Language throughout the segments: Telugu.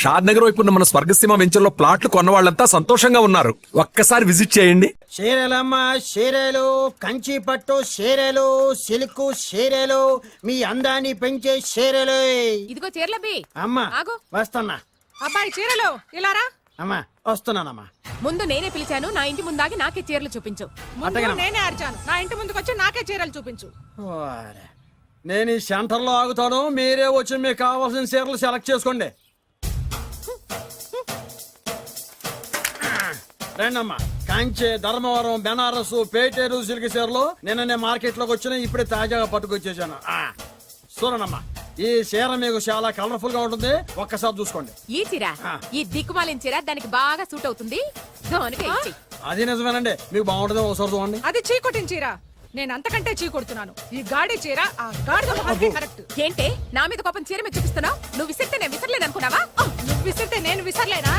షాద్ నగర్ వైపు ఉన్న మన స్వర్గసీమ వెంచర్లో ప్లాట్లు కొన్న వాళ్ళంతా సంతోషంగా ఉన్నారు. ఒక్కసారి విజిట్ చేయండి. చీరలమ్మ చీరలు, కంచి పట్టు చీరలు, సిల్క్ చీరలు, మీ అందాన్ని పెంచే చీరలు. ఇదిగో చీరలబ్బి. అమ్మా ఆగు. వస్తున్నా. అబ్బాయి చీరలు ఇలారా. అమ్మా వస్తున్నానమ్మా. ముందు నేనే పిలిచాను, నా ఇంటి ముందాగి నాకే చీరలు చూపించు. నేనే అరిచాను, నా ఇంటి ముందుకు వచ్చి నాకే చీరలు చూపించు. ఓరే. నేను ఈ సెంటర్ లో ఆగుతాను, మీరే వచ్చి మీకు కావాల్సిన చీరలు సెలెక్ట్ చేసుకోండి. రండమ్మా. కంచి, ధర్మవరం, బెనారస్, పేటేరు సిల్క్ చీరలు నిన్ననే మార్కెట్ లోకి వచ్చిన, ఇప్పుడే తాజాగా పట్టుకొచ్చేసాను. చూడండమ్మా, ఈ చీర మీకు చాలా కలర్ఫుల్ గా ఉంటుంది, ఒక్కసారి చూసుకోండి. ఈ చీర, ఈ దిక్కుమాలిన చీర దానికి బాగా సూట్ అవుతుంది. అది నిజమేనండి, మీకు బాగుంటుంది, ఒకసారి చూడండి. అది చీకొట్టిన చీర, నేను అంతకంటే చీకొడుతున్నాను. ఈ గాడి చీర ఆ గాడిద మొహానికి కరెక్ట్. ఏంటే నా మీద కోపం చీర మీద చూపిస్తున్నావు? నువ్వు విసిరితే నేను విసరలేదు అనుకున్నావా? నువ్వు విసిరితే నేను విసరలేనా?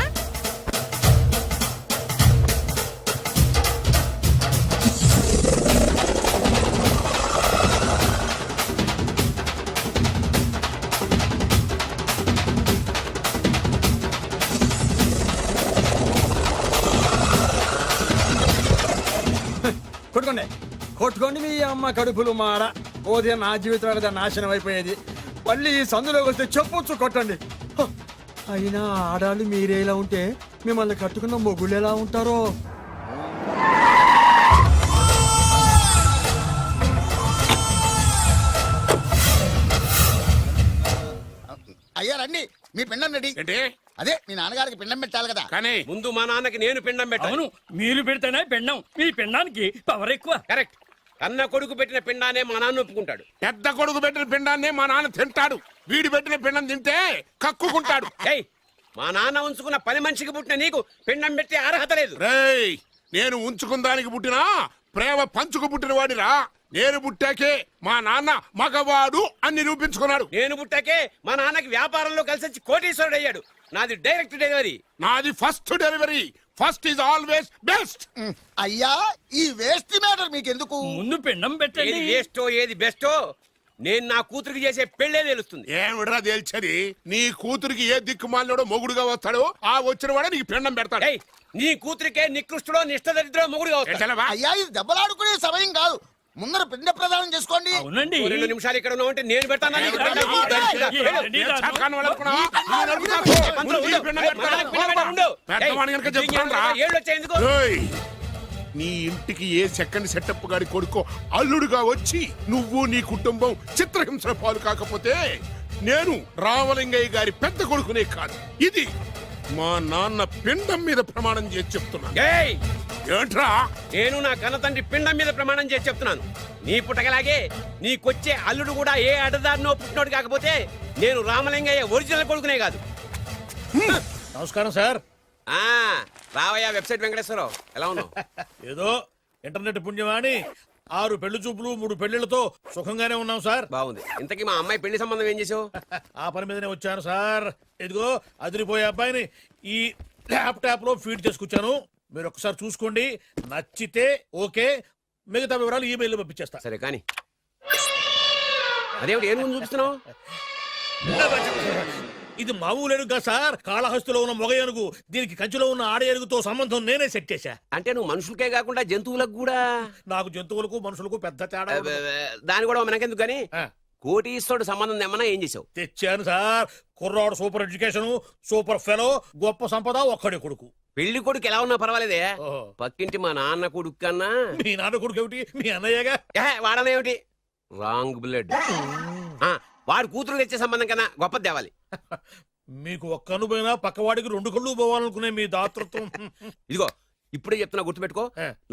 కొట్టుకోండి కొట్టుకోండి, మీ అమ్మ కడుపులు మాడ. ఉదయం నా జీవితం కదా నాశనం అయిపోయేది. మళ్ళీ ఈ సందులోకి వస్తే చెప్పొచ్చు కొట్టండి. అయినా ఆడాళ్ళు మీరేలా ఉంటే మిమ్మల్ని కట్టుకున్న మొగుళ్ళు ఎలా ఉంటారో. అయ్యా రండి, మీ పిండం రెడీ. ఏంటి? అదే మీ నాన్నగారికి పిండం పెట్టాలి కదా. కానీ ముందు మా నాన్నకి నేను పిండం పెట్టాను. అవును, మీరు పెడితేనే పిండం. మీ పిండానికి పవర్ ఎక్కువ. కరెక్ట్. కన్న కొడుకు పెట్టిన పిండానే మా నాన్న ఒప్పుకుంటాడు. పెద్ద కొడుకు పెట్టిన పిండాన్నే మా నాన్న తింటాడు. వీడు పెట్టిన పిండం తింటే కక్కుకుంటాడు. ఏయ్, మా నాన్న ఉంచుకున్న పని మనిషికి పుట్టిన నీకు పిండం పెట్టే అర్హత లేదు. రేయ్, నేను ఉంచుకున్న దానికి పుట్టినా ప్రేమ పంచుకు పుట్టిన వాడిరా. నేను పుట్టాకే మా నాన్న మగవాడు అని నిరూపించుకున్నాడు. నేను పుట్టాకే మా నాన్నకి వ్యాపారంలో కలిసి వచ్చి కోటీశ్వరుడు అయ్యాడు. నాది డైరెక్ట్ డెలివరీ. నాది first delivery. First is always best. అయ్యా, ఈ వేస్ట్ మ్యాటర్ మీకు ఎందుకు? ముందు పిండం పెట్టండి. ఏది వేస్టో ఏది బెస్టో నేను నా కూతురికి చేసే పెళ్లే తెలుస్తుంది. ఏమిడ్రా తేల్చది? నీ కూతురికి ఏ దిక్కుమాలినోడో మొగుడుగా వస్తాడో ఆ వచ్చిన వాడే నీకు పిండం పెడతాడు. నీ కూతురికే నికృష్టుడో నిష్ఠదరిద్రో మొగుడుగా వస్తాడు. అయ్యా, ఇది దెబ్బలాడుకునే సమయం కాదు. ముందర పిండ ప్రదానం చేసుకోండి. అవునండి. 2 నిమిషాలు ఇక్కడ ఉన్నావంటే నేను పెడతాను. నీ ఇంటికి ఏ సెకండ్ సెటప్ గారి కొడుకో అల్లుడుగా వచ్చి నువ్వు నీ కుటుంబం చిత్రహింసల పాలు కాకపోతే నేను రామలింగయ్య గారి పెద్ద కొడుకునే కాదు, ఇది మా నాన్న పిండం మీద ప్రమాణం చేసి చెప్తున్నా. ఏంట్రా? నేను నా కన్న తండ్రి పిండం మీద ప్రమాణం చేసి చెప్తున్నాను. నీ పుట్టగలాగే నీకొచ్చే అల్లుడు కూడా ఏ అడ్డదారినో పుట్టినోడు కాకపోతే నేను రామలింగయ్య ఒరిజినల్ కొడుకునే కాదు. నమస్కారం సార్. రావయ్య వెబ్సైట్ వెంకటేశ్వరరావు, ఎలా ఉన్నావు? ఏదో ఇంటర్నెట్ పుణ్యమాని 6 పెళ్లి చూపులు 3 పెళ్లిళ్లతో సుఖంగానే ఉన్నాం సార్. బాగుంది. ఇంతకీ మా అమ్మాయి పెళ్లి సంబంధం ఏం చేసావు? ఆ పని మీదనే వచ్చాను సార్. ఇదిగో అదిరిపోయే అబ్బాయిని ఈ ల్యాప్టాప్ లో ఫీడ్ చేసుకొచ్చాను. మీరు ఒకసారి చూసుకోండి, నచ్చితే ఓకే, మిగతా వివరాలు ఈమెయిల్ లో పంపించేస్తా. సరే కానీ అదేమిటి ఏం చూపిస్తున్నావు? ఇది మామూలు ఏనుగు సార్, కాళహస్తిలో ఉన్న మొగ ఏనుగు. దీనికి కంచిలో ఉన్న ఆడ ఏనుగుతో సంబంధం నేనే సెట్ చేశా. అంటే నువ్వు మనుషులకే కాకుండా జంతువులకు కూడా? నాకు జంతువులకు మనుషులకు పెద్ద తేడా. దాని కూడా మనకెందుకు కానీ కోటీశ్వరుడు సంబంధం ఏమన్నా ఏం చేసావు? తెచ్చాను సార్. కుర్రాడు సూపర్ ఎడ్యుకేషన్, సూపర్ ఫెలో, గొప్ప సంపద, ఒక్కడే కొడుకు. పెళ్లి కొడుకు ఎలా ఉన్నా పర్వాలేదే, పక్కింటి మా నాన్న కొడుకు కన్నా. మీ నాన్న కొడుకు ఏమిటి? మీ అన్నయ్యగా. వాడనేమిటి? Wrong blood. వాడు కూతురు తెచ్చే సంబంధం కన్నా గొప్పది తేవాలి. మీకు ఒక్క కన్ను పోయినా పక్కవాడికి 2 కళ్ళు పోవాలనుకునే మీ దాతృత్వం. ఇదిగో ఇప్పుడే చెప్తున్నా, గుర్తుపెట్టుకో.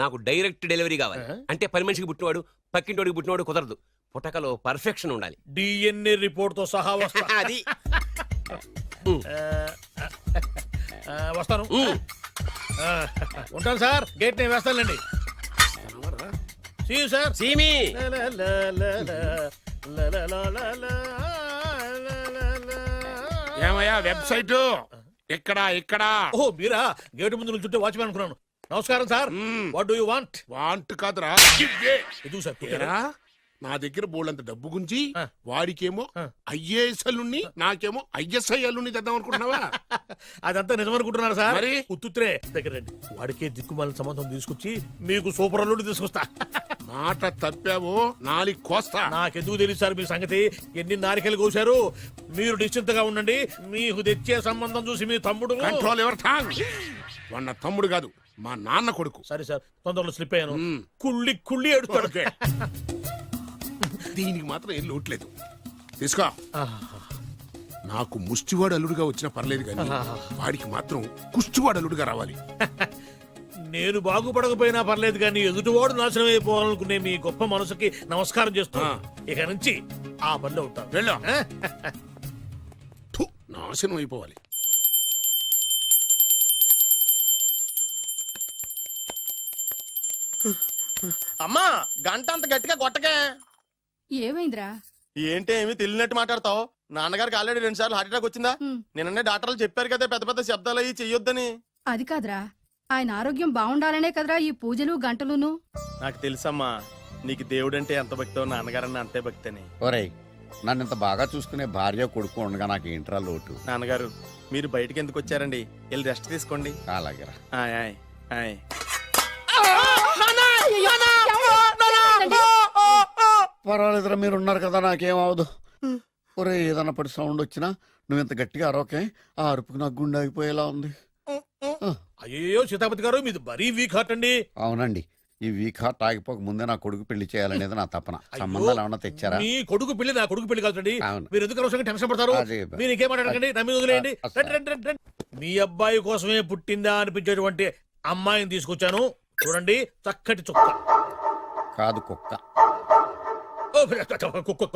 నాకు డైరెక్ట్ డెలివరీ కావాలి. అంటే పని మనిషికి పుట్టినవాడు పక్కింటోడికి పుట్టినవాడు కుదరదు. పుట్టకలో పర్ఫెక్షన్ ఉండాలి. డిఎన్ఏ రిపోర్ట్ తో సహా వస్తా. అది వస్తాను. ఉంటాను సార్. గేట్ నేను వేస్తానులేండి. సార్ సీమి ఏమయ్యా వెబ్సైట్ ఇక్కడ ఇక్కడ. ఓ మీరా? గేటు ముందు నుంచుంటే వాచ్మెన్ అనుకున్నాను. నమస్కారం sir. What do you want? Want కాదురా, ఎదుగు సార్. నా దగ్గర బోళ్ళంత డబ్బు గుంచి ఆ. వాడికేమో ఐఏఎస్ అల్లుణ్ణి నాకేమో ఐఎస్ఐ అల్లుణ్ణి తెద్దాం అనుకుంటున్నావా? అదంతా నిజమనుకుంటున్నారు సార్. మరి? ఉత్తుత్రే దగ్గర రండి. వాడికే దిక్కుమాలిన సంబంధం తీసుకొచ్చి మీకు సూపర్ అల్లుడు తీసుకొస్తా. మాట తప్పావో నాలి కోస్తా. నాకెందుకు తెలుసు సార్ మీ సంగతి? ఎన్ని నారికలు కోశారు. మీరు నిశ్చింతగా ఉండండి. మీకు తెచ్చే సంబంధం చూసి మీ తమ్ముడు. Control your tongue. వాడు నా తమ్ముడు కాదు, మా నాన్న కొడుకు. సరే సార్, తొందరలో స్లిప్ అయ్యాను. మ్మ్. కుళ్ళి కుళ్ళి ఎడుతాడు. దీనికి మాత్రం ఏం లోట్లేదు. తీసుకో. నాకు ముష్టివాడు అల్లుడుగా వచ్చినా పర్లేదు కానీ వాడికి మాత్రం కుష్టివాడు అల్లుడుగా రావాలి. నేను బాగుపడకపోయినా పర్లేదు కానీ ఎదుటివాడు నాశనం అయిపోవాలనుకునే మీ గొప్ప మనసుకి నమస్కారం చేస్తూ ఇక నుంచి ఆ పనిలో ఉంటాను. వెళ్ళు. థు, నాశనం అయిపోవాలి. అమ్మా గంట అంత గట్టిగా కొట్టకే. ఏమైందిరా? ఏంటి ఏమి తెలియనట్టు మాట్లాడతావు? నాన్నగారికి ఆల్రెడీ 2 సార్లు హార్ట్ అటాక్ వచ్చిందా? నిన్ననే డాక్టర్లు చెప్పారు కదా పెద్ద పెద్ద శబ్దాలు అయ్యి చెయ్యొద్దని. అది కాదురా, ఆయన ఆరోగ్యం బాగుండాలనే కదరా ఈ పూజలు గంటలును. నాకు తెలుసమ్మా, నీకు దేవుడంటే ఎంత భక్తో నాన్నగారన్న అంతే భక్తి అని. ఒరేయ్, నన్ను ఇంత బాగా చూసుకునే భార్య కొడుకు ఉండగా నాకు ఏంట్రా లోటు? నాన్నగారు మీరు బయటికి ఎందుకు వచ్చారండి? వెళ్ళి రెస్ట్ తీసుకోండి. అలాగేరా. ఆయ్ ఆయ్ ఆయ్. పర్వాలేదురా, మీరు ఉన్నారు కదా, నాకేమవదు. ఒరే, ఏదన్నా పడి సౌండ్ వచ్చినా నువ్వు ఇంత గట్టిగా అరవకే. ఆ అరుపుకి నాకు గుండె ఆగిపోయేలా ఉంది. అయ్యో సీతాపతి గారు, మీది మరీ వీక్ హార్ట్ అండి. అవునండి, ఈ వీక్ హార్ట్ ఆగిపోక ముందే నా కొడుకు పెళ్లి చేయాలనేది నా తపన. సంబంధాలు ఏమన్నా తెచ్చారా? మీ కొడుకు పెళ్లి నా కొడుకు పెళ్లి కాదండి. అవును. మీరు ఎందుకు అవసరంగా టెన్షన్ పడతారు? అదే. మీరు ఇంకేమాటండి, నా మీద వదిలేయండి. అసలు. రండి, రండి, రండి, రండి. మీ అబ్బాయి కోసమే పుట్టిందా అనిపించేటువంటి అమ్మాయిని తీసుకొచ్చాను. చూడండి, చక్కటి చుక్క. కాదు, కుక్క. ఓ, కుక్క.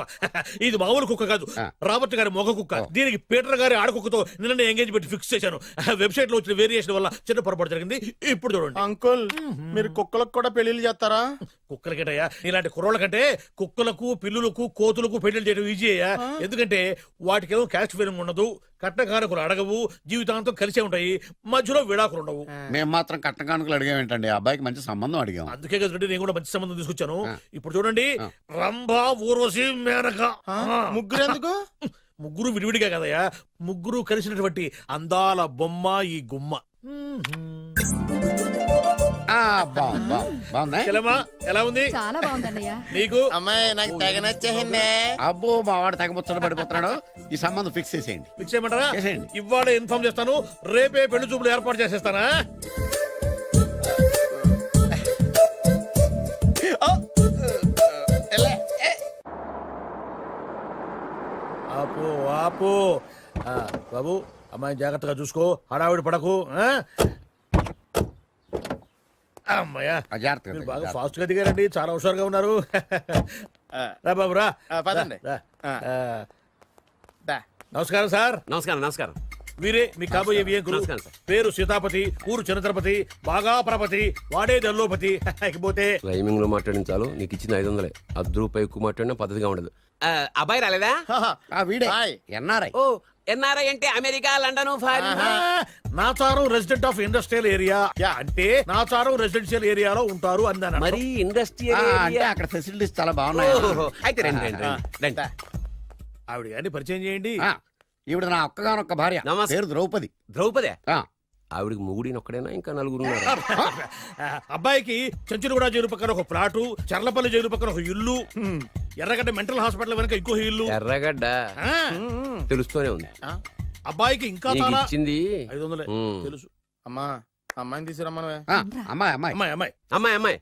ఇది మామూలు కుక్క కాదు, ఆ. రాబర్ట్ గారి మొగ కుక్క. దీనికి పీటర్ గారి ఆడకుక్కతో నిన్న ఎంగేజ్మెంట్ ఫిక్స్ చేశాను. వెబ్సైట్ లో వచ్చిన వేరియేషన్ వల్ల చిన్న పొరపాటు జరిగింది. ఇప్పుడు చూడండి. అంకుల్ మీరు కుక్కలకు కూడా పెళ్లిళ్ళు చేస్తారా? కుక్కలకేటయ్యా, ఇలాంటి కుర్రోళ్ళ కంటే కుక్కలకు, పిల్లులకు, కోతులకు పెళ్లి చేయడం ఈజీ అయ్యా. ఎందుకంటే వాటికేమో క్యాస్ట్ ఫీలింగ్ ఉండదు, కట్నకారకులు అడగవు, జీవితాంతం కలిసే ఉంటాయి, మధ్యలో విడాకులు ఉండవు. మేము మాత్రం కట్న కానుకలు అడిగామేంటండి? అబ్బాయికి మంచి సంబంధం అడిగాం. అందుకే కదండి నేను కూడా మంచి సంబంధం తీసుకొచ్చాను. ఇప్పుడు చూడండి, రంభా, ఊర్వశి, మేనక. ముగ్గురు ఎందుకు? ముగ్గురు విడివిడిగా కదయ్యా, ముగ్గురు కలిసినటువంటి అందాల బొమ్మ ఈ గుమ్మ. బాగుందా? చెల్లెమ్మా, ఎలా ఉంది? చాలా బాగుందన్నయ్య. నీకు? అమ్మాయి నాకు తెగ నచ్చేసిందే. అబ్బో, మా వాడు తెగబుచ్చట పడిపోతున్నాడు. ఈ సంబంధం ఫిక్స్ చేసేయండి. ఫిక్స్ చేయమంటారా? చేసేయండి. ఇవాళ ఇన్ఫార్మ్ చేస్తాను, రేపే పెళ్లి చూపులు ఏర్పాటు చేసేస్తానా? ఆపు, ఆపు. బాబు, అమ్మాయిని జాగ్రత్తగా చూసుకో, హడావిడి పడకు. అమ్మాయ్యా, జాగ్రత్తగా మీరు బాగా జాగ్రత్తగా. ఫాస్ట్ గా దిగారండి, చాలా హుషారుగా ఉన్నారు. రా బాబు, రా. పదండి. రా. దా. నమస్కారం సార్. నమస్కారం. నమస్కారం. వీరే మీ కాబోయే వియంకులు. నమస్కారం సార్. పేరు సీతాపతి, ఊరు చంద్రపతి, బాగా ప్రపతి, వాడే దల్లోపతి. ఇకపోతే టైమింగ్ లో మాట్లాడించాలు, నీకు ఇచ్చిన 500. రూపాయి ఎక్కువ మాట్లాడినా పద్ధతిగా ఉండదు. అబ్బాయి రాలేదా? ఆ వీడే హాయ్. ఎన్ఆర్ఐ. ఓ, ఎన్ఆర్ఐ అంటే America, London, foreign. Nacharam resident of industrial area అంటే నాచారం రెసిడెన్షియల్ ఏరియాలో ఉంటారు అందాను. మరి ఇండస్ట్రియల్ అంటే అక్కడ ఫెసిలిటీస్ చాలా బాగున్నాయి. అయితే రండి, రండి, రండి. ఆవిడ గారిని పరిచయం చేయండి. ఈవిడ నా ఒక్కగానొక్క భార్య. నమస్తే. పేరు ద్రౌపది. ద్రౌపదే? ఆ, ఆవిడికి ముగుడిని ఒక్కడైనా ఇంకా నలుగురు ఉన్నారు. అబ్బాయికి చెంచులగూడ జైలు పక్కన ఒక ప్లాటు, చర్లపల్లి జైలు పక్కన ఒక ఇల్లు, ఎర్రగడ్డ మెంటల్ హాస్పిటల్ వెనక ఇంకో ఇల్లు. ఎర్రగడ్డ ఆ, తెలుస్తూనే ఉంది. అబ్బాయికి ఇంకా నీకు చాలా ఇచ్చింది 500 ఉమ్. తెలుసు. అమ్మా అమ్మాయిని తీసుకురమ్మనవే. ఆ, అమ్మాయి అమ్మాయి. అమ్మాయి, అమ్మాయి. అమ్మాయి, అమ్మాయి.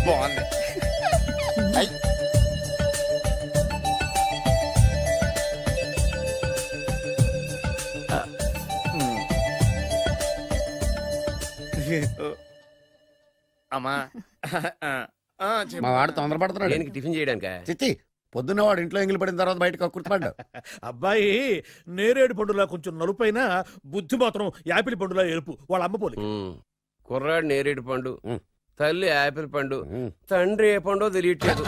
బాగుంది. అయ్. అమ్మా చెప్పు. మా వాడు తొందరపడుతున్నాడు. దేనికి టిఫిన్ చేయడానికా? చిచ్చి, పొద్దున్న వాడు ఇంట్లో ఎంగిలి పడిన తర్వాత బయటకు కుర్తుపడ్డాడు. అబ్బాయి నేరేడు పండులా కొంచెం నలుపైన, బుద్ధి మాత్రం యాపిల్ పండులా ఎరుపు. వాళ్ళ అమ్మ పోలి. కుర్రాడు నేరేడు పండు, తల్లి యాపిల్ పండు తండ్రి ఏ పండో తెలియట్లేదు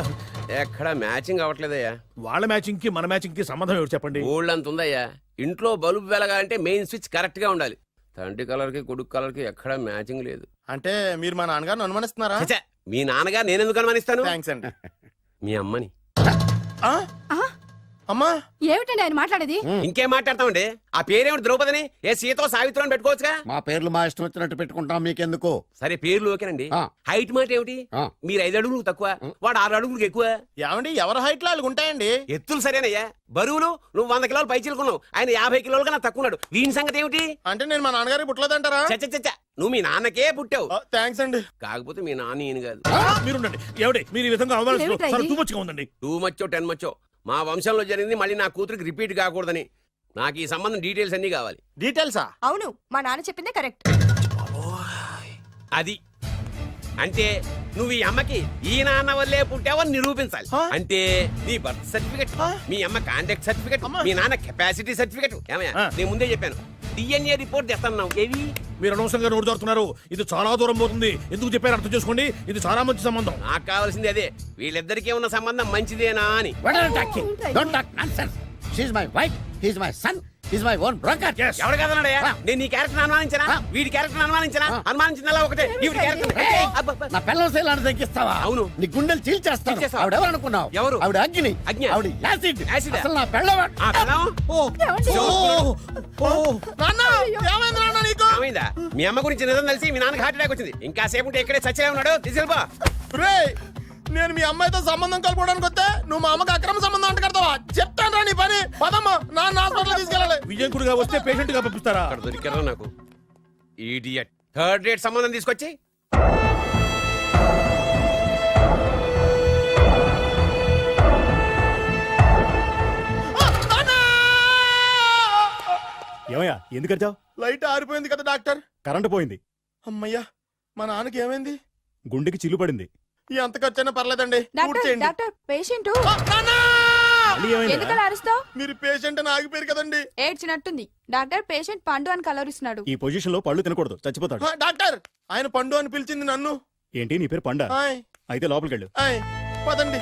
ఎక్కడ మ్యాచింగ్ అవ్వట్లేదయ్యా. వాళ్ళ మ్యాచింగ్ కి మన మ్యాచింగ్ కి సంబంధం ఏమిటి చెప్పండి. ఊళ్ళంత ఉందయ్యా. ఇంట్లో బల్బు వెలగాలంటే మెయిన్ స్విచ్ కరెక్ట్ గా ఉండాలి. తండ్రి కలర్ కి కొడుకు కలర్ కి ఎక్కడ మ్యాచింగ్ లేదు. అంటే మీరు మా నాన్నగారిని అనుమానిస్తున్నారా? ఛే, మీ నాన్నగారు నేనెందుకు అనుమానిస్తాను? థ్యాంక్స్ అండి. మీ అమ్మని. ఆ? అమ్మా ఏమిటండి ఆయన మాట్లాడేది? ఇంకేం మాట్లాడతామండి? ఆ పేరేమిటి ద్రౌపదిని? ఏ సీతో సావిత్రం పెట్టుకోవచ్చుగా. మా పేర్లు మా ఇష్టం వచ్చినట్టు పెట్టుకుంటాం, మీకెందుకు? సరే పేర్లు ఓకేనండి. ఆ. హైట్ మాట ఏమిటి? ఆ. మీరు 5 అడుగులు తక్కువ, వాడు 6 అడుగులకు ఎక్కువ. ఏమండి ఎవరి హైట్ లో వాళ్ళకి ఉంటాయండి. ఎత్తులు సరేనయ్యా. బరువులు నువ్వు 100 కిలోలు పైచిలుకున్నావు, ఆయన 50 కిలోలు కన్నా తక్కువ ఉన్నాడు. వీని సంగతి ఏమిటి? అంటే నేను మా నాన్నగారికి పుట్టలేదంటారా? చచ్చ నువ్వు మీ నాన్నకే పుట్టావు. థ్యాంక్స్ అండి. కాకపోతే మీ నాన్న ఈయన కాదు. మీరుండండి. ఏమిటి మీరు ఈ విధంగా ఏమిటా ఇది? అవమానిస్తున్నారు? తూమచ్చిగా ఉందండి. 2 మచ్చో 10 మచ్చో మా వంశంలో జరిగింది మళ్ళీ నా కూతురికి రిపీట్ కాకూడదని నాకు ఈ సంబంధం డీటెయిల్స్ అన్ని కావాలి. డీటెయిల్సా? అవును మా నాన్న చెప్పిందే కరెక్ట్. అది అంటే నువ్వు ఈ అమ్మకి ఈ నాన్న వల్లే పుట్టావని నిరూపించాలి. అంటే నీ బర్త్ సర్టిఫికెట్, మీ అమ్మ కాంటాక్ట్ సర్టిఫికెట్, మీ నాన్న కెపాసిటీ సర్టిఫికెట్. ఏమయ్యా నేను ముందే చెప్పాను DNA రిపోర్ట్ తెస్తాను. ఏవి మీరు అనవసరంగా నోరు జారుతున్నారు. ఇది చాలా దూరం పోతుంది. ఎందుకు చెప్పారు అర్థం చేసుకోండి. ఇది చాలా మంచి సంబంధం. నాకు కావాల్సింది అదే, వీళ్ళిద్దరికీ ఉన్న సంబంధం మంచిదేనా అని. Don't talk nonsense. She's my wife, he's my son, he's my own brother. ఎవరు కదన్నాడయ్యా? నేను నీ క్యారెక్టర్ అనుమానించనా? వీడి క్యారెక్టర్ అనుమానించనా? అనుమానించిందల్లా ఒకటే. వీడి క్యారెక్టర్ నా పిల్లల శైలాన్ని తగ్గిస్తావా? అవును. నీ గుండెలు చీల్చేస్తాను. చీల్చేస్తావా? ఆవిడ ఎవరు అనుకున్నావు? ఎవరు? ఆవిడ అగ్ని. అగ్ని? ఆవిడ యాసిడ్. యాసిడా? అసలు నా పిల్లవ. ఆ పిల్లం? నాన్న ఏమైంది నాన్న నీకు? ఏమైందా? మీ అమ్మ గురించి నిజం తెలిసి మీ నాన్నకి హార్ట్ అటాక్ వచ్చింది. ఇంకా సేపు ఉంటే ఇక్కడే చచ్చలే ఉన్నాడు. తీసుకెళ్ళిపో. రేయ్, నేను మీ అమ్మాయితో సంబంధం కలుపుకోవడానికి వస్తే నువ్వు మా అమ్మకి అక్రమ సంబంధం అంట కడతావా? చెప్తాను రా నీ పని. పదమ్మా, నాన్న హాస్పిటల్ తీసుకెళ్ళాలి. విజయకుడిగా వస్తే పేషెంట్ గా పంపిస్తారా? అక్కడ దొరికారా నాకు ఈడియట్. 3rd రేట్ సంబంధం తీసుకొచ్చి ఏమయ్యా ఎందుకు వచ్చావు? లైట్ ఆరిపోయింది కదా డాక్టర్. కరెంటు పోయింది. అమ్మయ్యా, మా నాన్నకి ఏమైంది? గుండెకి చిల్లు పడింది. ఎంత ఖర్చైనా పర్లేదండి. పూర్తి చేయండి. డాక్టర్ పేషెంట్ నాన్న! మళ్ళీ ఏమైందిరా? ఎందుకలా అరుస్తావు? మీరు పేషెంట్ అని ఆగిపోయారు కదండి. ఏడ్చినట్టుంది. డాక్టర్ పేషెంట్ పండు అని కలవరిస్తున్నాడు. ఈ పొజిషన్ లో పళ్ళు తినకూడదు, చచ్చిపోతాడు. డాక్టర్, ఆయన పండు అని పిలిచింది నన్ను. ఏంటి నీ పేరు పండా? ఆయ్, అయితే లోపలికి వెళ్ళు. ఆయ్, పదండి.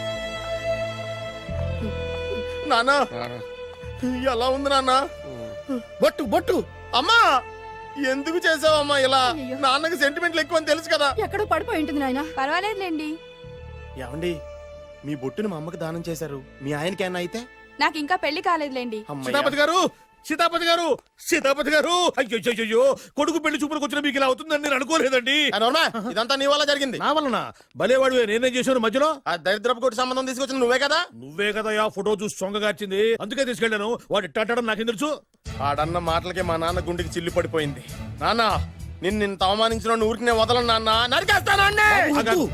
నాన్న ఎలా ఉంది నాన్న? బొట్టు బొట్టు. అమ్మా ఎందుకు చేసావమ్మా ఇలా? అయ్యయ్యో. నాన్నకి సెంటిమెంట్లు ఎక్కువ అని తెలుసు కదా. ఎక్కడో పడిపోయి ఉంటుంది నాయన. పర్వాలేదులేండి. ఏమండి, మీ బొట్టుని మా అమ్మకి దానం చేశారు, మీ ఆయనకి ఏమన్నా అయితే? నాకు ఇంకా పెళ్లి కాలేదులేండి. అమ్మయ్య. సీతాపతి గారు, సీతాపతి గారు, సీతాపతి గారు. అయ్యో కొడుకు పెళ్లి చూపులకు వచ్చిన మీకు ఇలా అవుతుందని నేను అనుకోలేదండి. ఆ నోర్మా, ఇదంతా నీ వల్ల జరిగింది. నా వలన భలేవాడు. నేనేం చేశాను మధ్యలో? ఆ దరిద్రపు కొట్టి సంబంధం తీసుకొచ్చిన నువ్వే కదా. నువ్వే కదా ఆ ఫోటో చూసి సొంగగార్చింది. అందుకే తీసుకెళ్ళాను. వాడు ఇట్టాడడం నాకేం తెలుసు? ఆడన్న మాటలకే మా నాన్న గుండెకి చిల్లు పడిపోయింది. నాన్న, నిన్ను ఇంత అవమానించిన ఊరికి నేను వదలను నాన్న. నరికేస్తానండి.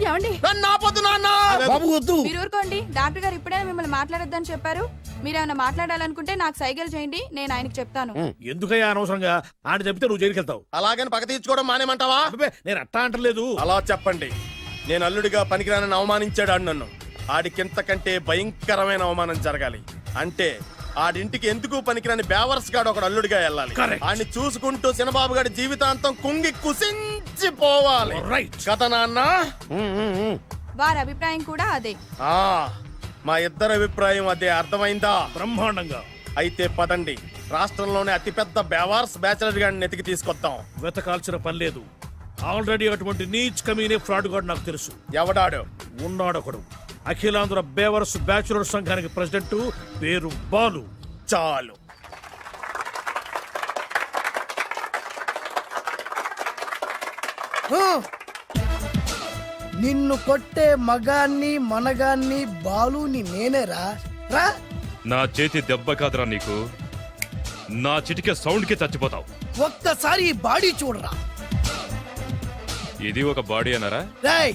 ఏమండి? నన్ను ఆపొద్దు నాన్న. బాబు వద్దు. మీరు ఊరుకోండి. డాక్టర్ గారు ఇప్పుడే మిమ్మల్ని మాట్లాడొద్దని చెప్పారు. మీరేమైనా మాట్లాడాలనుకుంటే నాకు సైగలు చేయండి, నేను ఆయనకి చెప్తాను. ఎందుకయ్యా అనవసరంగా? ఆయన చెప్తే నువ్వు జైలుకి వెళ్తావు. అలాగని పక్క తీర్చుకోవడం మానేమంటావా? అబ్బే, నేను అట్టా అంటలేదు. అలా చెప్పండి. నేను అల్లుడిగా పనికిరానని అవమానించాడు ఆడు నన్ను. ఆడికింతకంటే భయంకరమైన అవమానం జరగాలి. అంటే ఆడింటికి ఎందుకు పనికిరాని బేవర్స్ గాడు ఒకడు అల్లుడిగా వెళ్ళాలి. Correct. ఆడిని చూసుకుంటూ చిన్నబాబు గారి జీవితాంతం కుంగి కుసించిపోవాలి. Right. కదా నాన్న? వారి అభిప్రాయం కూడా అదే. ఆ, మా ఇద్దరి అభిప్రాయం అదే. అర్థమైందా? బ్రహ్మాండంగా. అయితే పదండి, రాష్ట్రంలోనే అతిపెద్ద బేవార్స్ బ్యాచిలర్ గాడిని ఎతికి తీసుకొద్దాం. వెతకాల్సిన పని లేదు. ఆల్రెడీ అటువంటి నీచ్ కమీనే ఫ్రాడ్ గాడు నాకు తెలుసు. ఎవడాడు? ఉన్నాడొకడు. అఖిలాంధ్ర బేవర్స్ బ్యాచులర్ సంఘానికి ప్రెసిడెంట్, పేరు బాలు. చాలు. నిన్ను కొట్టే మగాన్ని మనగాన్ని బాలుని నేనేరా. రా. నా చేతి దెబ్బ కాదురా నీకు, నా చిటికే సౌండ్ కి చచ్చిపోతావు. ఒక్కసారి ఈ బాడీ చూడరా. ఇది ఒక బాడీ అన్నారా? రాయ్,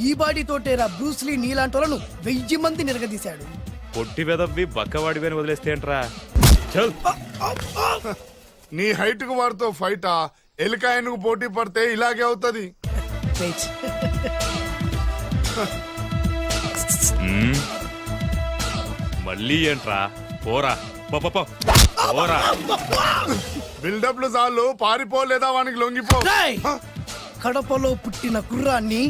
ఈ బాడీ తోటేరా బ్రూస్లీ నీలాంటి వాళ్ళను 1000 మంది నిరగదీశాడు. పొట్టి వెదవ్వి బక్కవాడివి అని వదిలేస్తే ఏంట్రా? చల్. నీ హైట్ కు వాడితో ఫైటా? ఎలికాయనకు పోటీ పడితే ఇలాగే అవుతుంది. మళ్ళీ ఏంట్రా? పోరా పోరా. బిల్డప్లు చాలు, పారిపో లేదా వానికి లొంగిపో. రాయ్, కడపలో పుట్టిన కుర్రాన్ని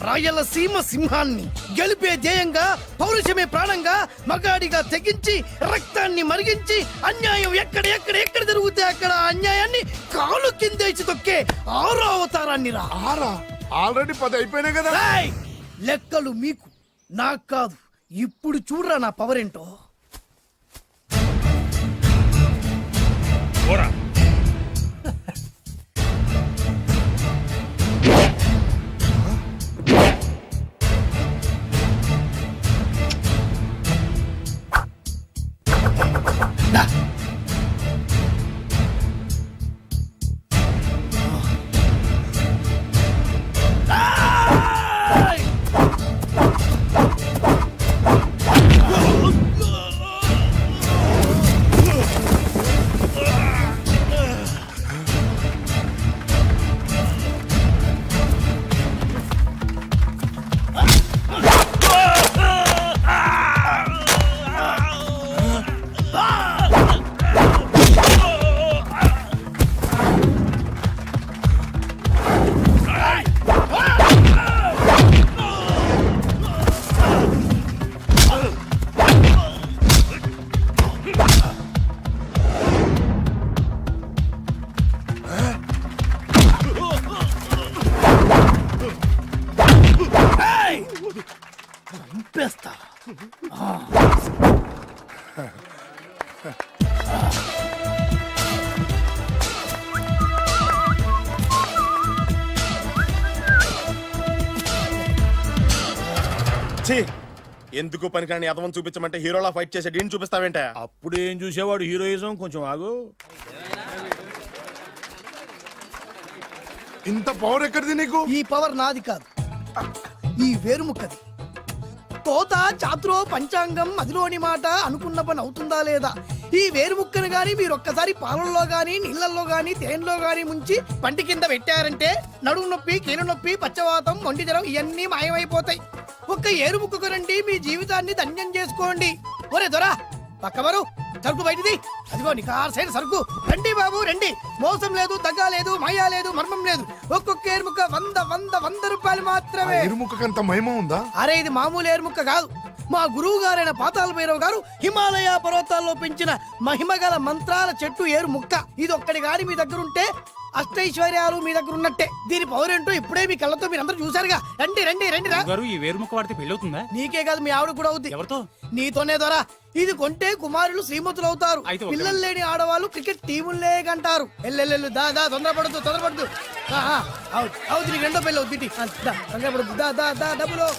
రాయలసీమ సింహాన్ని గెలిపే ధ్యేయంగా పౌరుషమే ప్రాణంగా మగాడిగా తెగించి రక్తాన్ని మరిగించి అన్యాయం ఎక్కడ జరుగుతే అక్కడ అన్యాయాన్ని కాలు కిందేసి తొక్కే ఆరో అవతారాన్ని రా. ఆల్రెడీ 10 అయిపోయినాయి కదా. రేయ్! లెక్కలు మీకు నాకు కాదు. ఇప్పుడు చూడరా నా పవర్ ఏంటో. పోరా. చంపేస్తా. ఎందుకు పనికిరాని అదవం చూపించమంటే హీరోలా ఫైట్ చేసే డీన్ చూపిస్తావేంట? అప్పుడేం చూసేవాడు హీరోయిజం, కొంచెం ఆగు. ఇంత పవర్ ఎక్కడిది నీకు? ఈ పవర్ నాది కాదు, ఈ వేరుముక్కది. తోత చాతురో పంచాంగం అదిలోని మాట అనుకున్న పని అవుతుందా లేదా? ఈ వేరుముక్కను గాని మీరొక్కసారి పాలల్లో గాని నీళ్లలో గాని తేనెలో గాని ముంచి పంటి కింద పెట్టారంటే నడుము నొప్పి, కీలు నొప్పి, పచ్చవాతం, మొండి జ్వరం ఇవన్నీ మాయమైపోతాయి. ఒక్క ఏరుముక్కకు రండి, మీ జీవితాన్ని ధన్యం చేసుకోండి. ఒరే దొరా పక్కవరు, సరుకు బయటిది. అదిగో నికార్సైన సరుకు. రండి బాబు రండి, మోసం లేదు, దగ్గ లేదు, మాయా లేదు, మర్మం లేదు. ఒక్కొక్క ఏరుముక్క 100 రూపాయలు మాత్రమే. ఎరుముకంత మహిమ ఉందా? అరే ఇది మామూలు ఏరుముక్క కాదు. మా గురువు గారైన పాతాళ భైరవ్ గారు హిమాలయ పర్వతాల్లో పెంచిన మహిమగల మంత్రాల చెట్టు ఏరు ముక్క. ఇది ఒక్కడి గాని మీ దగ్గర ఉంటే అష్టైశ్వర్యాలు మీ దగ్గర ఉన్నట్టే. దీని పవర్ ఏంటో ఇప్పుడే మీ కళ్ళతో మీరు అందరూ చూసారుగా. రండి రండి రండి రా. ఈ వేరుముక్క వాడితే పెళ్ళవుతుందా? నీకే కాదు మీ ఆవిడ కూడా అవుద్ది. ఎవరితో? నీతోనే ద్వారా. ఇది కొంటే కుమారులు శ్రీమంతులు అవుతారు. పిల్లలు లేని ఆడవాళ్ళు క్రికెట్ టీములే కంటారు. ఎల్లెల్లెల్లు దా దా, తొందరపడద్దు. అవుతుంది, నీకు రెండో పెళ్ళి అవుతుంది. తొందరపడద్దు, దా దా దా, డబ్బులు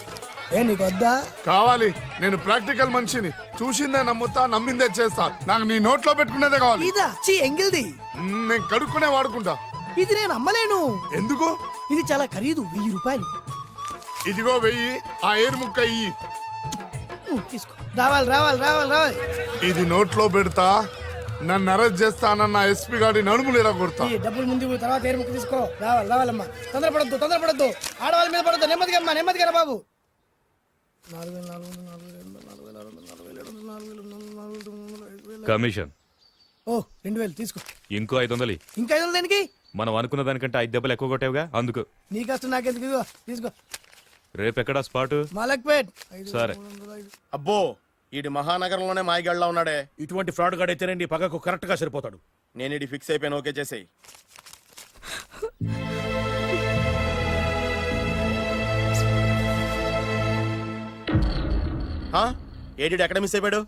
ఏ నీకు వద్దా? కావాలి. నేను ప్రాక్టికల్ మనిషిని. చూసిందే నమ్ముతా, నమ్మిందే చేస్తా. నాకు నీ నోట్లో పెట్టుకునేదే కావాలి. ఇదా చీ ఎంగిల్ది. నేను కడుక్కునే వాడుకుంటా. ఇది నేను అమ్మలేను. ఎందుకు? ఇది చాలా ఖరీదు, 1000 రూపాయలు. ఇదిగో 1000, ఆ ఏరు ముక్క ఇయ్యి. తీసుకో. రావాలి. ఇది నోట్లో పెడతా, నన్ను అరెస్ట్ చేస్తానన్న ఎస్పీ గారి నడుములు ఇలా కొడతా. ఈ డబ్బులు ముందు తర్వాత ఏరు ముక్క తీసుకో. రావాలమ్మా. తొందరపడద్దు. ఆడవాళ్ళ మీద పడద్దు. నెమ్మదిగా బాబు. కమిషన్. ఓ 2000 తీసుకో. ఇంకో 500. ఇంకా 500 దేనికి? మనం అనుకున్న దానికంటే 5 దెబ్బలు ఎక్కువ కొట్టావుగా, అందుకు. నీ కష్టం నాకెందుకు? ఇదిగో తీసుకో. రేపెక్కడా స్పాట్? మలక్పేట్. సరే. అబ్బో, ఈడి మహానగరంలోనే మాయగాళ్ళ ఉన్నాడే. ఇటువంటి ఫ్రాడ్ గాడు అయితేనండి పగకు కరెక్ట్ గా సరిపోతాడు. నేను ఇది ఫిక్స్ అయిపోయాను, ఓకే చేసేయి. ఏడి ఎక్కడ మిస్ అయిపోయాడు?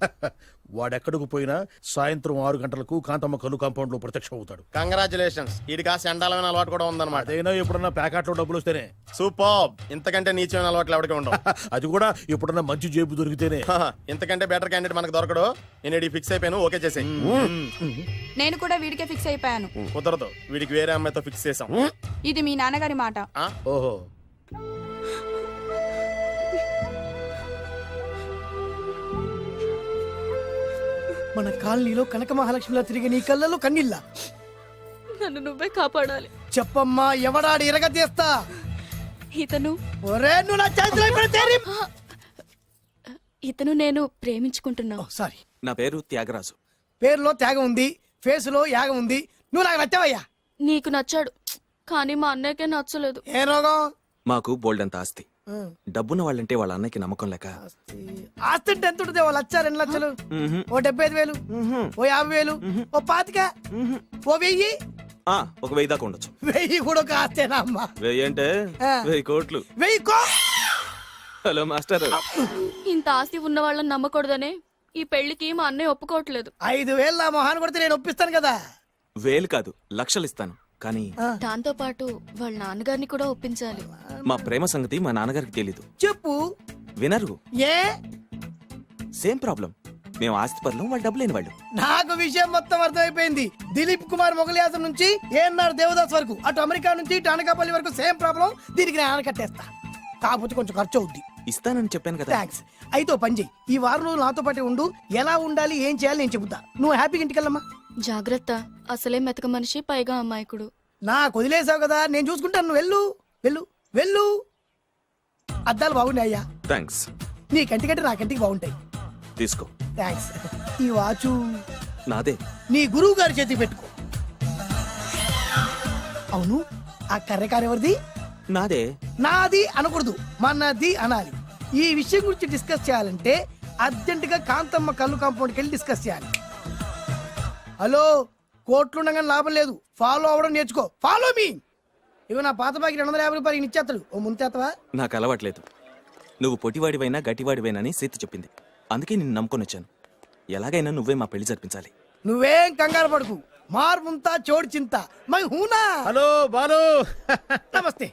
వాడెక్కడికి పోయినా సాయంత్రం 6 గంటలకు కాంతమ్మ కలు కాంపౌండ్ లో ప్రత్యక్షం అవుతాడు. కంగ్రాచులేషన్స్. ఈడికి ఆ చండాలమైన అలవాటు కూడా ఉందన్నమాట. అదైనా ఎప్పుడన్నా ప్యాకెట్లో డబ్బులు వస్తేనే. సూపర్. ఇంతకంటే నీచమైన అలవాట్లు ఎవరికి ఉండవు. అది కూడా ఎప్పుడన్నా మంచి జేబు దొరికితేనే. ఇంతకంటే బెటర్ క్యాండిడేట్ మనకు దొరకడు. నేను ఇది ఫిక్స్ అయిపోయాను, ఓకే చేసేయి. నేను కూడా వీడికే ఫిక్స్ అయిపోయాను. కుదరదు, వీడికి వేరే అమ్మాయితో ఫిక్స్ చేసాం. ఇది మీ నాన్నగారి మాట. ఓహో, మన కాలనీలో కనక మహాలక్ష్మిలా తిరిగి నీ కళ్ళలో కన్నీళ్ళ. నన్ను నువ్వే కాపాడాలి. చెప్పమ్మా, ఎవడాడి ఎరగ తీస్తా. ఇతను నేను ప్రేమించుకుంటున్నావు. సారీ, నా పేరు త్యాగరాజు. పేరులో త్యాగం ఉంది, ఫేసులో యాగం ఉంది. నువ్వు నాకు నచ్చావయ్యా. నీకు నచ్చాడు, కానీ మా అన్నయ్యకే నచ్చలేదు. ఏ రోగం? మాకు బోల్డంత ఆస్తి, డబ్బున్న వాళ్ళంటే వాళ్ళ అన్నకి నమ్మకం లేక ఆస్తి అంటే ఎంత ఉంటుంది? 1,00,000 2 లక్షలు, ఓ 75,000, ఓ 50,000, ఓ 25,000, ఓ 1000. ఒక 1000 దాకా ఉండొచ్చు. 1000 కూడా ఒక ఆస్తేనా అమ్మా? 1000 అంటే 1000 కోట్లు. 1000 హలో మాస్టర్. ఇంత ఆస్తి ఉన్న వాళ్ళని నమ్మకూడదనే ఈ పెళ్లికి మా అన్నయ్య ఒప్పుకోవట్లేదు. 5,000 నా మొహాన్ని కొడితే నేను ఒప్పిస్తాను కదా. 1000 కాదు, లక్షలు ఇస్తాను. కానీ దాంతో పాటు వాళ్ళ నాన్నగారిని కూడా ఒప్పించాలి. మా ప్రేమ సంగతి మా నాన్నగారికి తెలీదు. చెప్పు. వినరు. ఏ? Same problem. మేము ఆస్తిపరులం, వాళ్ళు డబ్బు లేని వాళ్ళు. నాకు విషయం మొత్తం అర్థమైపోయింది. దిలీప్ కుమార్ మొగలియాసం నుంచి ఏఎన్ఆర్ దేవదాస్ వరకు, అటు అమెరికా నుంచి ఇటు అనకాపల్లి వరకు సేమ్ ప్రాబ్లం. దీనికి నేను ఆనకట్టేస్తా. కాకపోతే కొంచెం ఖర్చు అవుద్ది. ఇస్తానని చెప్పాను కదా. థ్యాంక్స్. అయితే ఓ పని చెయ్యి, ఈ వారం రోజులు నాతో పాటే ఉండు. ఎలా ఉండాలి, ఏం చేయాలి నేను చెబుతా. నువ్వు హ్యాపీగా ఇంటికెళ్ళమ్మా. జాగ్రత్త, అసలే మెతక మనిషి, పైగా అమాయకుడు. నాకు వదిలేసావు కదా, నేను చూసుకుంటాను. నువ్వు వెళ్ళు వెళ్ళు వెళ్ళు. అద్దాలు బాగున్నాయి అయ్యా. థ్యాంక్స్. నీ కంటికంటే నా కంటికి బాగుంటాయి. తీసుకో. థ్యాంక్స్. ఈ వాచు నాదే. నీ గురువు గారి చేతికి పెట్టుకో. అవును, ఆ కర్రెకారు ఎవరిది? నాదే. నాది అనకూడదు, మనది అనాలి. ఈ విషయం గురించి డిస్కస్ చేయాలంటే అర్జెంట్ గా కాంతమ్మ కళ్ళు కాంపౌండ్కి వెళ్ళి డిస్కస్ చేయాలి. హలో, కోట్లుండగానే లాభం లేదు. ఫాలో అవ్వడం నేర్చుకో. Follow me. ఇవి నా పాత బాకి 250 రూపాయలు ఇచ్చేస్తాడు. ఓ ముంతేత్తవా? నాకు అలవాట్లేదు. నువ్వు పొటివాడివైనా గట్టివాడివైనా అని సీత చెప్పింది. అందుకే నిన్ను నమ్ముకొని వచ్చాను. ఎలాగైనా నువ్వే మా పెళ్లి జరిపించాలి. నువ్వేం కంగారు పడుకు. మార్ ముంతా చోడు చింత మై హూనా. హలో బాలు. నమస్తే.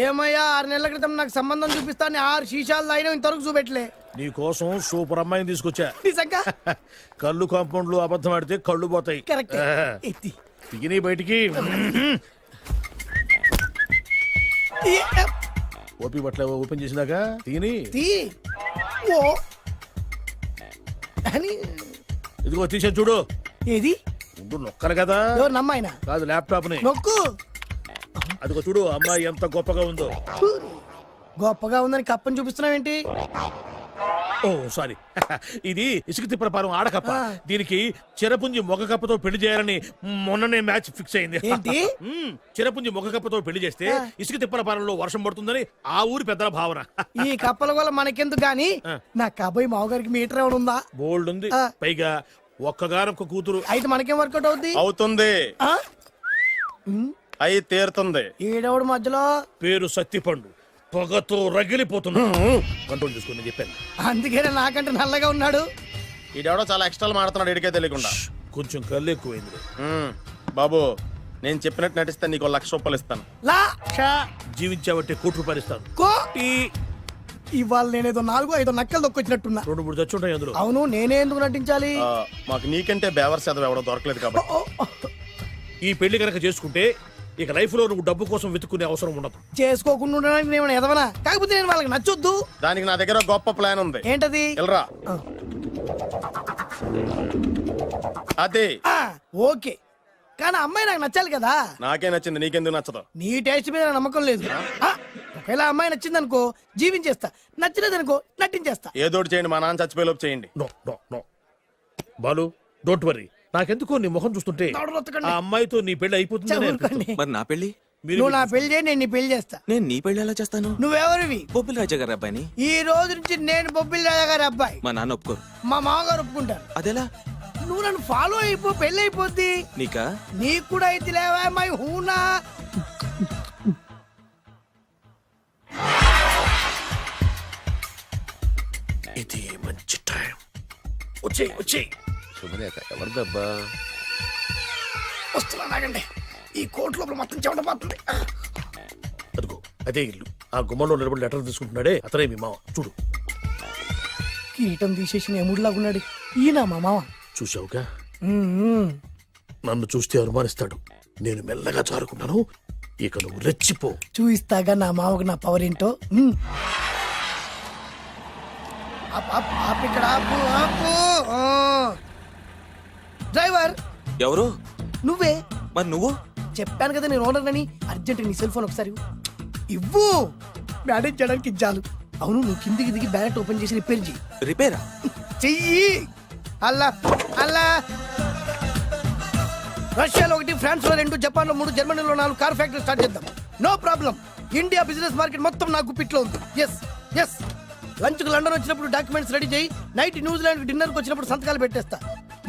ఏమయ్యా, 6 నెలల క్రితం నాకు సంబంధం చూపిస్తాను 6 శీషాలు అయినా ఇంతవరకు చూపెట్టలే. నీ కోసం సూపర్ అమ్మాయిని తీసుకొచ్చా. నిజంగా? కళ్ళు కాంపౌండ్ లో అబద్ధం ఆడితే కళ్ళు పోతాయి. కరెక్ట్. ఎత్తి తిని బయటికి. ఓపి బట్ల ఓపెన్ చేసినాక తిని తీ. ఓ అని. ఇదిగో తీసే చూడు. ఏది? ముందు నొక్కలు కదా. ఎవరు నమ్మాయినా? కాదు, ల్యాప్టాప్ ని నొక్కు. అదిగో చూడు, అమ్మాయి ఎంత గొప్పగా ఉందో. గొప్పగా ఉందని కప్పని చూపిస్తున్నావేంటి? ఓ సారీ. ఇది ఇసుక తిప్పల పారం ఆడకప్ప. దీనికి చిరపుంజి మొగ కప్పతో పెళ్లి చేయాలని మొన్ననే మ్యాచ్ ఫిక్స్ అయింది. ఏంటి? చిరపుంజి మొగ కప్పతో పెళ్లి చేస్తే ఇసుక తిప్పల పారంలో వర్షం పడుతుందని ఆ ఊరి పెద్దల భావన. ఈ కప్పల వల్ల మనకెందుకు గాని, నా కాబోయే మావగారికి మీటర్ ఎవడు ఉందా? బోల్డ్ ఉంది. పైగా ఒక్కగారొక్క కూతురు. అయితే మనకేం వర్కౌట్ అవుద్ది? అవుతుంది. అయి తీరుతుంది. ఈడవుడు మధ్యలో పేరు సత్తిపండు. పొగతో రగిలిపోతున్నా. కంట్రోల్ చేసుకోండి చెప్పాను. అందుకే నాకంటే నల్లగా ఉన్నాడు. ఈడెవడో చాలా ఎక్స్ట్రా మాడుతున్నాడు, ఇడికే తెలియకుండా. కొంచెం కళ్ళు ఎక్కువైంది. బాబు, నేను చెప్పినట్టు నటిస్తే నీకు 1,00,000 రూపాయలు ఇస్తాను. జీవించావంటే ₹1,00,000 ఇస్తాను. ఇవాళ నేనేదో 4-5 నక్కలు దొక్కొచ్చినట్టున్నా. 2-3 చచ్చుంటాయి అందులో. అవును, నేనే ఎందుకు నటించాలి? మాకు నీకంటే బేవర్ చదువు ఎవడో దొరకలేదు కాబట్టి. ఈ పెళ్లి కనుక చేసుకుంటే ఇక లైఫ్ లో నువ్వు డబ్బు కోసం వెతుక్కునే అవసరం ఉండదు. చేసుకోకుండా ఉండడానికి నేను ఎదవనా? కాకపోతే నేను వాళ్ళకి నచ్చొద్దు. దానికి నా దగ్గర గొప్ప ప్లాన్ ఉంది. ఏంటది? ఎల్రా. అదే. ఓకే, కానీ అమ్మాయి నాకు నచ్చాలి కదా. నాకే నచ్చింది, నీకెందుకు నచ్చదు? నీ టేస్ట్ మీద నాకు నమ్మకం లేదు. ఒకవేళ అమ్మాయి నచ్చింది అనుకో జీవించేస్తా, నచ్చలేదనుకో నటించేస్తా. ఏదోటి చేయండి, మా నాన్న చచ్చిపోయేలోపు చేయండి. No no no Balu, don't worry. నాకెందుకో నీ ముఖం చూస్తుంటే ఆ అమ్మాయితో నీ పెళ్లి అయిపోతుంది. మరి నా పెళ్లి? నువ్వు నా పెళ్లి చేయి, నేను నీ పెళ్లి చేస్తా. నేను నీ పెళ్లి ఎలా చేస్తాను? నువ్వెవరివి? బొబ్బిలి రాజా గారి అబ్బాయిని. ఈ రోజు నుంచి నేను బొబ్బిలి రాజా గారి అబ్బాయి. మా నాన్న ఒప్పుకోరు. మా మామగారు ఒప్పుకుంటారు. అదెలా? నువ్వు నన్ను ఫాలో అయిపో, పెళ్లి అయిపోద్ది. నీకా? నీకు కూడా అయితే లేవా మై హూనా. ఇది మంచి టైం. వచ్చేయ్ వచ్చేయ్. శుభలేఖ ఎవరిదబ్బా? వస్తున్నా, నాగండి. ఈ కోర్టు లోపల మొత్తం చెమట పోతుంది. అదిగో అదే ఇల్లు. ఆ గుమ్మంలో నిలబడి లెటర్ తీసుకుంటున్నాడే అతనే మీ మామ. చూడు, కీటం తీసేసిన ఎముడిలాగున్నాడు. ఈయన మా మామ. చూసావుగా? నన్ను చూస్తే అనుమానిస్తాడు. నేను మెల్లగా జారుకుంటాను. ఇక నువ్వు రెచ్చిపో. చూయిస్తాగా నా మామకు నా పవర్ ఏంటో. ఇక్కడ ఆపు, ఆపు. డ్రైవర్. ఎవరు? నువ్వే. మరి నువ్వు? చెప్పాను కదా నేను ఓనర్ అని. అర్జెంట్ నీ సెల్ ఫోన్ ఒకసారి ఇవ్వు. మేనేజ్ చేయడానికి ఇచ్చాను. అవును, నువ్వు కిందికి దిగి బ్యాలెట్ ఓపెన్ చేసి రిపేర్ చెయ్యి. రిపేరా? చెయ్యి. అల్లా అల్లా. రష్యాలో 1, ఫ్రాన్స్ లో 2, జపాన్ లో 3, జర్మనీలో 4 కార్ ఫ్యాక్టరీ స్టార్ట్ చేద్దాం. No problem. India business market మొత్తం నా గుప్పిట్లో ఉంది. ఎస్ ఎస్ లంచ్ కు లండన్ వచ్చినప్పుడు డాక్యుమెంట్స్ రెడీ చేయి, నైట్ న్యూజిలాండ్ డిన్నర్ కి వచ్చినప్పుడు సంతకాలు పెట్టేస్తా.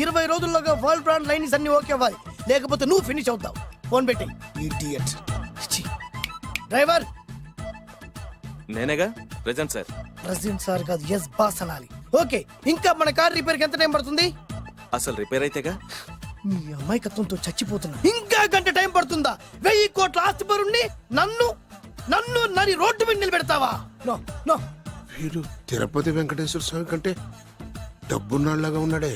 20 రోజుల్లోగా వరల్డ్ బ్రాండ్ లైన్స్ అన్ని ఓకే అవ్వాలి, లేకపోతే నువ్వు ఫినిష్ అవుతావు. ఫోన్ పెట్టి ఇడియట్. డ్రైవర్. నేనేగా ప్రెజెంట్ సార్. ప్రెసిడెంట్ సార్ కాదు, ఎస్ బాస్ అనాలి. ఓకే, ఇంకా మన కార్ రిపేర్ కి ఎంత టైం పడుతుంది? అసలు రిపేర్ అయితేగా. మీ అమాయకత్వంతో చచ్చిపోతున్నా. ఇంకా గంట టైం పడుతుందా? 1000 కోట్ల ఆస్తి పరుణ్ణి నన్ను నన్ను నరి రోడ్డు మీద నిలబెడతావా? No no. వీడు తిరుపతి వెంకటేశ్వర స్వామి కంటే డబ్బున్నాళ్ళగా ఉన్నాడే.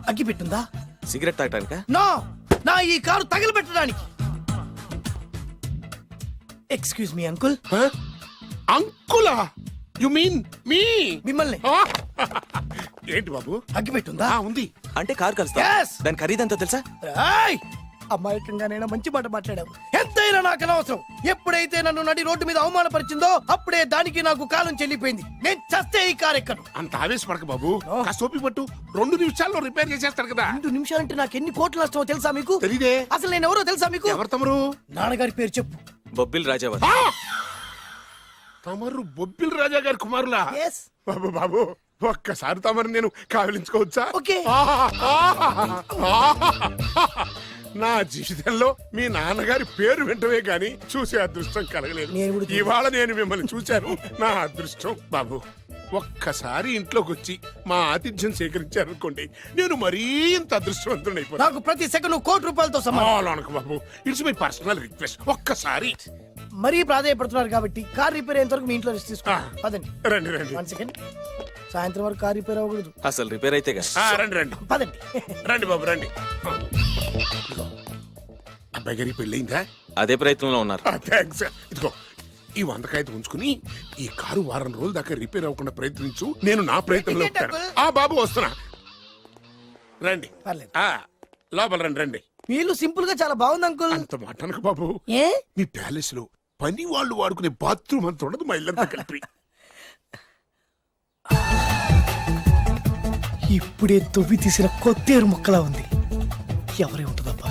అగ్గి పెట్టుందా? సిగరెట్ తాగటానికా? నో, నా ఈ కారు తగలబెట్టడానికి. Excuse me uncle. అంకులా? You mean me? మిమ్మల్ని. ఏంటి బాబు? అగ్గి పెట్టుందా? ఉంది. అంటే కార్ కలుస్తా. Yes. దాని ఖరీదంతా తెలుసా? ఏయ్! అమాయకంగానైనా మంచి మాట మాట్లాడావు. ఎంతైనా నాకు అనవసరం. ఎప్పుడైతే నన్ను నడి రోడ్డు మీద అవమానపరిచిందో అప్పుడే దానికి నాకు కాలం చెల్లిపోయింది. నేను చస్తే ఈ కారు ఎక్కను. అంత ఆవేశపడక బాబు, కాస్త ఓపిక పట్టు. 2 నిమిషాల్లో రిపేర్ చేసేస్తారు కదా. 2 నిమిషాలంటే నాకు ఎన్ని కోట్ల నష్టమో తెలుసా మీకు? తెలీదే. అసలు నేను ఎవరో తెలుసా మీకు? ఎవరు తమరు? నాన్నగారి పేరు చెప్పు. బొబ్బిల్ రాజావర్. తమరు బొబ్బిల్ రాజా గారి కుమారులా? Yes. బాబు బాబు, ఒక్కసారి తమరు నేను కావలించుకోవచ్చా? ఓకే. నా జీవితంలో మీ నాన్నగారి పేరు వెంటనే గాని చూసే అదృష్టం కలగలేదు. నేను కూడా చూశాను. ఇవాళ నేను మిమ్మల్ని చూశాను. నా అదృష్టం. బాబు, ఒక్కసారి ఇంట్లోకి వచ్చి మా ఆతిథ్యం సేకరించారనుకోండి, నేను మరీ ఇంత అదృష్టవంతుడు అయిపోతాను. నాకు ప్రతి సెకండ్ కోటి సమానం. బాబు, ఇట్స్ మై పర్సనల్ రిక్వెస్ట్. ఒక్కసారి. మరీ ప్రాధాయపడుతున్నారు కాబట్టి కార్ రిపేర్ అయ్యేంత వరకు మీ ఇంట్లో రెస్ట్ తీసుకో. పదండి. రండి రండి. 1 సెకండ్. సాయంత్రం వరకు కార్ రిపేర్ అవ్వకూడదు. అసలు రిపేర్ అయితేగా. రండి రండి. పదండి. రండి బాబు రండి. అబ్బాయి గారి పెళ్ళయిందా? అదే ప్రయత్నంలో ఉన్నారు. థ్యాంక్స్. ఇదిగో ఈ 100 కాగితం ఉంచుకుని ఈ కారు వారం రోజుల దాకా రిపేర్ అవ్వకుండా ప్రయత్నించు. నేను నా ప్రయత్నంలో ఉంటాను. బాబు వస్తున్నా. రండి. పర్లేదు. లోపల రండి రండి. వీళ్ళు సింపుల్ గా చాలా బాగుంది అంకుల్. అంత మాట అనకు బాబు. ఏ? మీ ప్యాలెస్ లో పని వాళ్ళు వాడుకునే బాత్రూమ్ అంత ఉండదు మా ఇల్లంతా కలిపి. ఇప్పుడే తొవ్వి తీసిన కొత్తేరు ముక్కలా ఉంది. ఎవరే ఉంటుందబ్బా?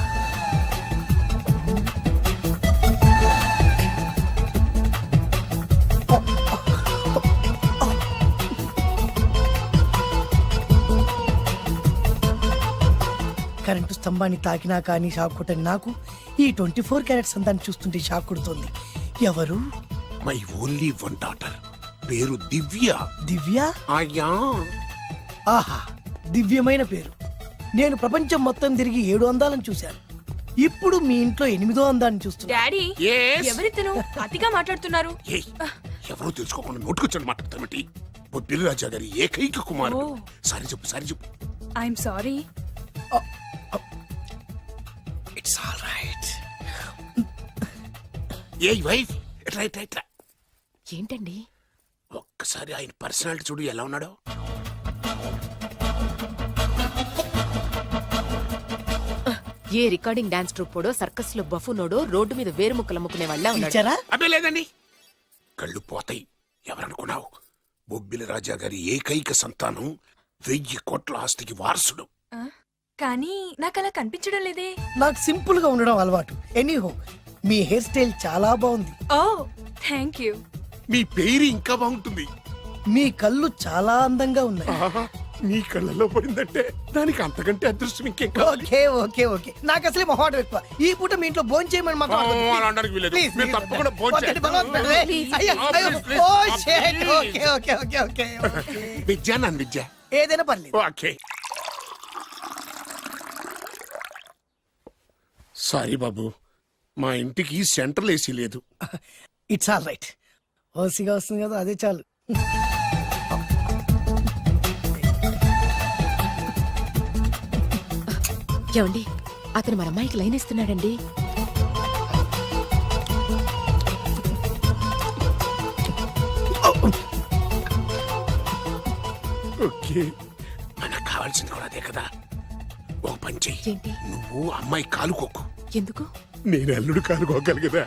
కరెంటు స్తంభాన్ని తాకినా కానీ షాక్ కొట్టని నాకు ఈ 24 క్యారెట్స్ అందాన్ని చూస్తుంటే షాక్ కొడుతుంది. ఎవరు? My only 1 daughter. పేరు దివ్య. దివ్య? అయ్యా. ఆహా, దివ్యమైన పేరు. నేను ప్రపంచం మొత్తం తిరిగి 7 అందాలను చూశాను. ఇప్పుడు మీ ఇంట్లో 8వ అందాన్ని చూస్తున్నా. Daddy, Yes? ఎవరితను అతిగా మాట్లాడుతున్నారు? ఏయ్, ఎవరో తెలుసుకోకుండా నోటుకొచ్చాడు మాట్లాడతామటి. బొబ్బిలి రాజా గారి ఏకైక కుమారుడు. సారీ చెప్పు, సారీ చెప్పు. I'm sorry. It's all right. A wife, ఎట్లా ఎట్లా ఎట్లా. ఏంటండి? ఒక్కసారి ఆయన పర్సనాలిటీ చూడు ఎలా ఉన్నాడో. ఏ రికార్డింగ్ డాన్స్ ట్రూపోడో, సర్కస్ లో బఫునోడో, రోడ్డు మీద వేరుముక్కలు అమ్ముకునే వాళ్ళ ఇచ్చారా? అబ్బే లేదండి. కళ్ళు పోతాయి. ఎవరనుకున్నావు? బొబ్బిలి రాజా గారి ఏకైక సంతానం, 1000 కోట్ల ఆస్తికి వారసుడు. కానీ నాకు అలా కనిపించడం లేదే. నాకు సింపుల్ గా ఉండడం అలవాటు. ఎనీహో, మీ హెయిర్ స్టైల్ చాలా బాగుంది. ఓ థ్యాంక్ యూ. మీ పేరు ఇంకా బాగుంటుంది. మీ కళ్ళు చాలా అందంగా ఉన్నాయి. ఆహా, నీ కళ్ళలో పడిందంటే దానికి అంతకంటే అదృష్టం ఇంకేం కావాలి. ఓకే ఓకే ఓకే, నాకు అసలే మొహాటం ఎక్కువ. ఈ పూట మీ ఇంట్లో భోజనం చేయమని మాత్రం అనొద్దు. అలా అనడానికి వీలేదు. Please, మీరు please. తప్పకుండా భోజనం వద్దండి, చేయండి. బలవంతం పెట్టవే. Please. అయ్యో, అయ్యో. Please, please. Oh, shit. Please. Okay okay okay okay okay. Vidya నన్ను విద్య. ఏదైనా పర్లేదు. ఓకే. సారీ బాబు, మా ఇంటికి సెంట్రల్ ఏసీ లేదు. It's all right. ఓసిగా వస్తుంది కదా, అదే చాలు. ఏమండి, అతను మన అమ్మాయికి లైన్ ఇస్తున్నాడండి. ఓకే, మనకు కావాల్సింది కూడా అదే కదా. ఒక పని చెయ్యి. ఏంటి? నువ్వు అమ్మాయి కాలుకోకు. ఎందుకు? నేను అల్లుడు కాలుకోగలి కదా.